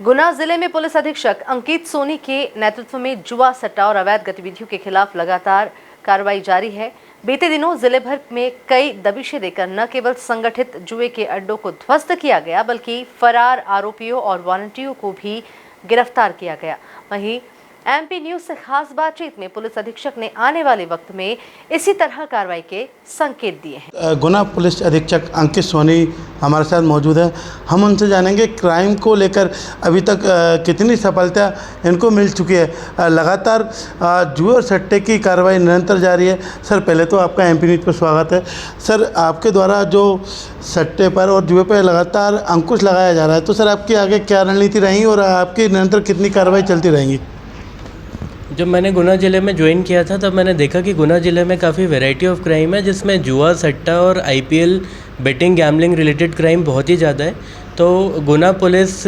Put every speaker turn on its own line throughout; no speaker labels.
गुना जिले में पुलिस अधीक्षक अंकित सोनी के नेतृत्व में जुआ सट्टा और अवैध गतिविधियों के खिलाफ लगातार कार्रवाई जारी है। बीते दिनों जिले भर में कई दबिशें देकर न केवल संगठित जुए के अड्डों को ध्वस्त किया गया, बल्कि फरार आरोपियों और वॉलंटियरों को भी गिरफ्तार किया गया। वहीं एमपी न्यूज से खास बातचीत में पुलिस अधीक्षक ने आने वाले वक्त में इसी तरह कार्रवाई के संकेत दिए हैं।
गुना पुलिस अधीक्षक अंकित सोनी हमारे साथ मौजूद है। हम उनसे जानेंगे क्राइम को लेकर अभी तक कितनी सफलता इनको मिल चुकी है। लगातार जुए और सट्टे की कार्रवाई निरंतर जारी है। सर, पहले तो आपका एमपी न्यूज पर स्वागत है। सर, आपके द्वारा जो सट्टे पर और जुए पर लगातार अंकुश लगाया जा रहा है, तो सर आपकी आगे क्या रणनीति रहेंगी और आपकी निरंतर कितनी कार्रवाई चलती रहेंगी?
जब मैंने गुना ज़िले में ज्वाइन किया था तब मैंने देखा कि गुना ज़िले में काफ़ी वैरायटी ऑफ क्राइम है, जिसमें जुआ, सट्टा और IPL betting gambling related crime बहुत ही ज़्यादा है। तो गुना पुलिस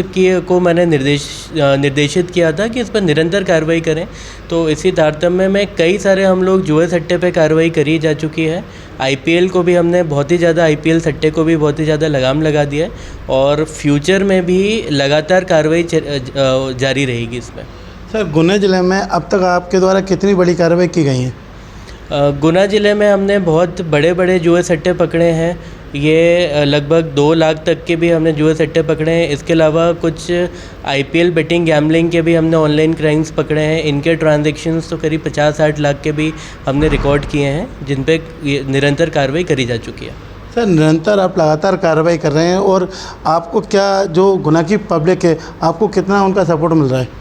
को मैंने निर्देशित किया था कि इस पर निरंतर कार्रवाई करें। तो इसी तारतम्य में कई सारे हम लोग जुए सट्टे पे कार्रवाई करी जा चुकी है। आईपीएल को भी हमने बहुत ही ज़्यादा, आईपीएल सट्टे को भी बहुत ही ज़्यादा लगाम लगा दिया है और फ्यूचर में भी लगातार कार्रवाई जारी रहेगी इसमें।
सर, गुना ज़िले में अब तक आपके द्वारा कितनी बड़ी कार्रवाई की गई है?
गुना ज़िले में हमने बहुत बड़े बड़े जुए सट्टे पकड़े हैं। ये लगभग 2 लाख तक के भी हमने जुए सट्टे पकड़े हैं। इसके अलावा कुछ आईपीएल बेटिंग गैम्बलिंग के भी हमने ऑनलाइन क्राइम्स पकड़े हैं। इनके ट्रांजैक्शंस तो करीब 50-60 लाख के भी हमने रिकॉर्ड किए हैं, जिन पे निरंतर कार्रवाई करी जा चुकी है।
सर, निरंतर आप लगातार कार्रवाई कर रहे हैं और आपको क्या, जो गुना की पब्लिक है, आपको कितना उनका सपोर्ट मिल रहा है?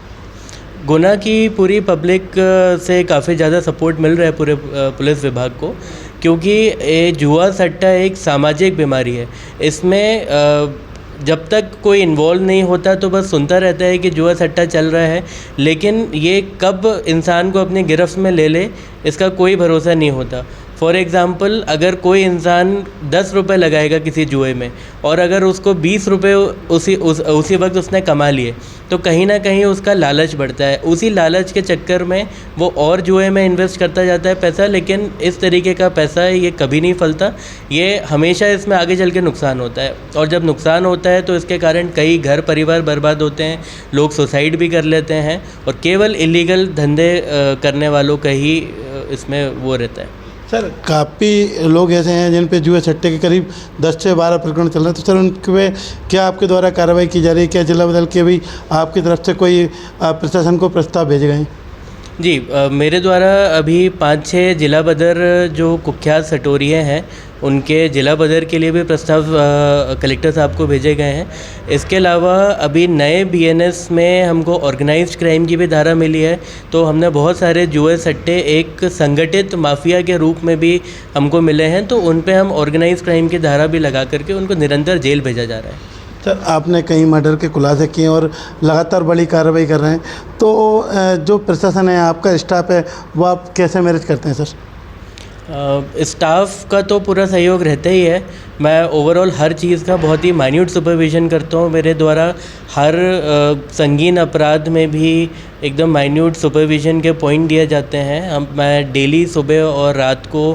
गुना की पूरी पब्लिक से काफ़ी ज़्यादा सपोर्ट मिल रहा है पूरे पुलिस विभाग को, क्योंकि ये जुआ सट्टा एक सामाजिक बीमारी है। इसमें जब तक कोई इन्वॉल्व नहीं होता तो बस सुनता रहता है कि जुआ सट्टा चल रहा है, लेकिन ये कब इंसान को अपनी गिरफ्त में ले ले इसका कोई भरोसा नहीं होता। फॉर एग्ज़ाम्पल, अगर कोई इंसान 10 रुपये लगाएगा किसी जुए में और अगर उसको 20 रुपये उसी वक्त उसने कमा लिए, तो कहीं ना कहीं उसका लालच बढ़ता है। उसी लालच के चक्कर में वो और जुए में इन्वेस्ट करता जाता है पैसा, लेकिन इस तरीके का पैसा है ये कभी नहीं फलता। ये हमेशा इसमें आगे चल के नुकसान होता है, और जब नुकसान होता है तो इसके कारण कई घर परिवार बर्बाद होते हैं, लोग सुसाइड भी कर लेते हैं, और केवल इलीगल धंधे करने वालों का ही इसमें वो रहता है।
सर, काफ़ी लोग ऐसे हैं जिन पे जुए सट्टे के करीब 10 से 12 प्रकरण चल रहे हैं, तो सर उनके पे क्या आपके द्वारा कार्रवाई की जा रही है? क्या जिला बदल के भी आपकी तरफ से कोई प्रशासन को प्रस्ताव भेजे गए हैं?
जी, मेरे द्वारा अभी 5-6 जिला बदर जो कुख्यात सटोरिये हैं उनके जिला बदर के लिए भी प्रस्ताव कलेक्टर साहब को भेजे गए हैं। इसके अलावा अभी नए बीएनएस में हमको ऑर्गेनाइज्ड क्राइम की भी धारा मिली है, तो हमने बहुत सारे जुए सट्टे एक संगठित माफिया के रूप में भी हमको मिले हैं, तो उन पे हम ऑर्गेनाइज्ड क्राइम की धारा भी लगा करके उनको निरंतर जेल भेजा जा रहा है।
सर, आपने कई मर्डर के खुलासे किए और लगातार बड़ी कार्रवाई कर रहे हैं, तो जो प्रशासन है, आपका स्टाफ है, वो आप कैसे मैनेज करते हैं सर?
स्टाफ का तो पूरा सहयोग रहता ही है। मैं ओवरऑल हर चीज़ का बहुत ही माइन्यूट सुपरविज़न करता हूँ। मेरे द्वारा हर संगीन अपराध में भी एकदम माइन्यूट सुपरविज़न के पॉइंट दिए जाते हैं। मैं डेली सुबह और रात को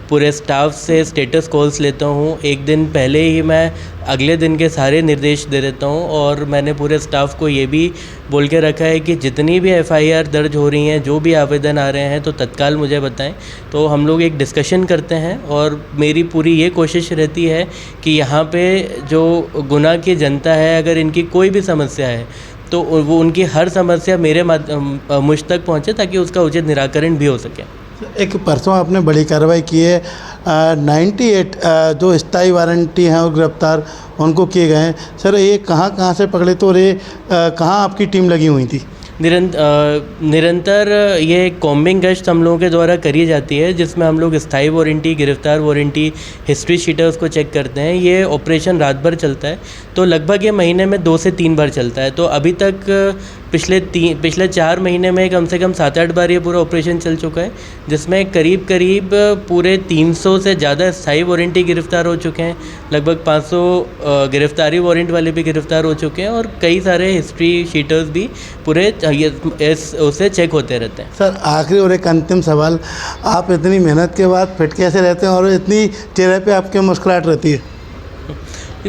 पूरे स्टाफ से स्टेटस कॉल्स लेता हूँ। एक दिन पहले ही मैं अगले दिन के सारे निर्देश दे देता हूँ, और मैंने पूरे स्टाफ को ये भी बोल के रखा है कि जितनी भी एफआईआर दर्ज हो रही हैं, जो भी आवेदन आ रहे हैं, तो तत्काल मुझे बताएं। तो हम लोग एक डिस्कशन करते हैं, और मेरी पूरी ये कोशिश रहती है कि यहाँ पे जो गुना की जनता है, अगर इनकी कोई भी समस्या है तो वो उनकी हर समस्या मेरे मुझ तक पहुँचे, ताकि उसका उचित निराकरण भी हो सके।
एक परसों आपने बड़ी कार्रवाई की है, 98 जो स्थायी वारंटी हैं और गिरफ्तार उनको किए गए हैं। सर, ये कहाँ से पकड़े थे और ये कहाँ आपकी टीम लगी हुई थी?
निरंतर ये कॉम्बिंग गश्त हम लोगों के द्वारा करी जाती है, जिसमें हम लोग स्थायी वारंटी, गिरफ्तार वारंटी, हिस्ट्री शीटर्स को चेक करते हैं। ये ऑपरेशन रात भर चलता है, तो लगभग ये महीने में 2 से 3 बार चलता है। तो अभी तक पिछले 4 महीने में कम से कम 7-8 बार ये पूरा ऑपरेशन चल चुका है, जिसमें करीब पूरे 300 से ज़्यादा स्थायी वारंटी गिरफ्तार हो चुके हैं। लगभग 500 गिरफ्तारी वारंट वाले भी गिरफ्तार हो चुके हैं, और कई सारे हिस्ट्री शीटर्स भी पूरे उससे चेक होते रहते हैं।
सर, आखिरी और एक अंतिम सवाल, आप इतनी मेहनत के बाद फिट कैसे रहते हैं और इतनी चेहरे पे आपके मुस्कुराहट रहती है?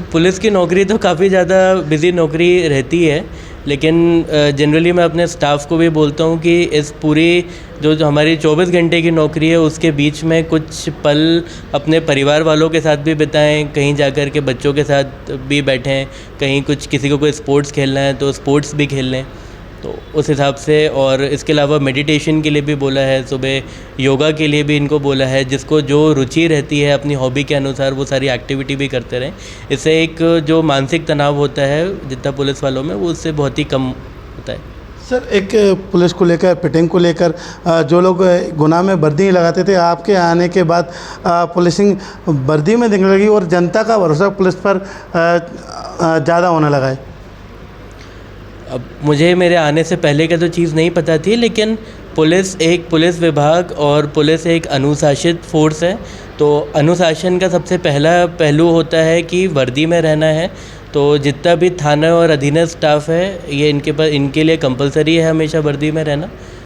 पुलिस की नौकरी तो काफ़ी ज़्यादा बिजी नौकरी रहती है, लेकिन जनरली मैं अपने स्टाफ को भी बोलता हूँ कि इस पूरी जो हमारी 24 घंटे की नौकरी है उसके बीच में कुछ पल अपने परिवार वालों के साथ भी बिताएं, कहीं जाकर के बच्चों के साथ भी बैठें, कहीं कुछ किसी को कोई स्पोर्ट्स खेलना है तो स्पोर्ट्स भी खेल लें। तो उस हिसाब से, और इसके अलावा मेडिटेशन के लिए भी बोला है, सुबह योगा के लिए भी इनको बोला है, जिसको जो रुचि रहती है अपनी हॉबी के अनुसार वो सारी एक्टिविटी भी करते रहें। इससे एक जो मानसिक तनाव होता है जितना पुलिस वालों में, वो उससे बहुत ही कम होता है।
सर, एक पुलिस को लेकर, फिटिंग को लेकर जो लोग गुनाह में वर्दी नहीं लगाते थे, आपके आने के बाद पुलिसिंग वर्दी में दिखने लगी और जनता का भरोसा पुलिस पर ज़्यादा होने लगा है।
अब मुझे मेरे आने से पहले का तो चीज़ नहीं पता थी, लेकिन पुलिस विभाग और पुलिस एक अनुशासित फोर्स है। तो अनुशासन का सबसे पहला पहलू होता है कि वर्दी में रहना है। तो जितना भी थाना और अधीनस्थ स्टाफ है, ये इनके लिए कंपलसरी है हमेशा वर्दी में रहना।